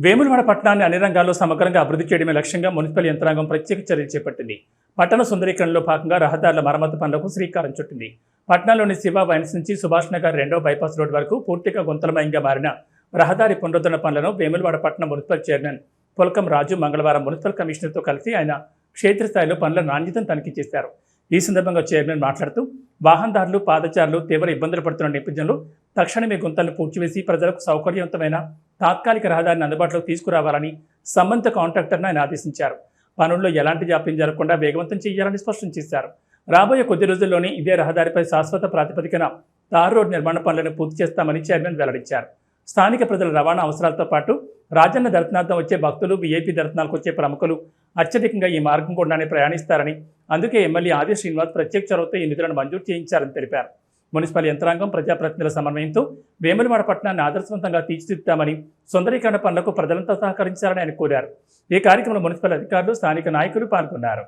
వేములవాడ పట్టణాన్ని అన్ని రంగాల్లో సమగ్రంగా అభివృద్ధి చేయడమే లక్ష్యంగా మున్సిపల్ యంత్రాంగం ప్రత్యేక చర్యలు చేపట్టింది. పట్టణ సుందరీకరణలో భాగంగా రహదారుల మరమ్మతు పనులకు శ్రీకారం చుట్టింది. పట్టణంలోని శివ వైన్స్ నుంచి సుభాష్ నగర్ 2వ బైపాస్ రోడ్ వరకు పూర్తిగా గుంతలమయంగా మారిన రహదారి పునరుద్ధరణ పనులను వేములవాడ పట్టణ మున్సిపల్ చైర్మన్ పులకం రాజు మంగళవారం మున్సిపల్ కమిషనర్తో కలిసి ఆయన క్షేత్రస్థాయిలో పనుల నాణ్యతను తనిఖీ చేశారు. ఈ సందర్భంగా చైర్మన్ మాట్లాడుతూ వాహనదారులు, పాదచారులు తీవ్ర ఇబ్బందులు పడుతున్న నేపథ్యంలో తక్షణమే గుంతలను పూడ్చివేసి ప్రజలకు సౌకర్యవంతమైన తాత్కాలిక రహదారిని అందుబాటులోకి తీసుకురావాలని సంబంధిత కాంట్రాక్టర్ను ఆయన ఆదేశించారు. పనుల్లో ఎలాంటి జాప్యం జరగకుండా వేగవంతం చేయాలని స్పష్టం చేశారు. రాబోయే కొద్ది రోజుల్లోనే ఇదే రహదారిపై శాశ్వత ప్రాతిపదికన తారు రోడ్డు నిర్మాణ పనులను పూర్తి చేస్తామని చైర్మన్ వెల్లడించారు. స్థానిక ప్రజల రవాణా అవసరాలతో పాటు రాజన్న దర్శనార్థం వచ్చే భక్తులు, వీఐపీ దర్శనాలకు వచ్చే ప్రముఖులు అత్యధికంగా ఈ మార్గం గుండానే ప్రయాణిస్తారని, అందుకే ఎమ్మెల్యే ఆది శ్రీనివాస్ ప్రత్యేక చొరవతో ఈ నిధులను మంజూరు చేయించారని తెలిపారు. మున్సిపల్ యంత్రాంగం, ప్రజాప్రతినిధుల సమన్వయంతో వేములవాడ పట్టణాన్ని ఆదర్శవంతంగా తీర్చిదిద్దామని, సుందరీకరణ పనులకు ప్రజలంతా సహకరించాలని ఆయన కోరారు. ఈ కార్యక్రమంలో మున్సిపల్ అధికారులు, స్థానిక నాయకులు పాల్గొన్నారు.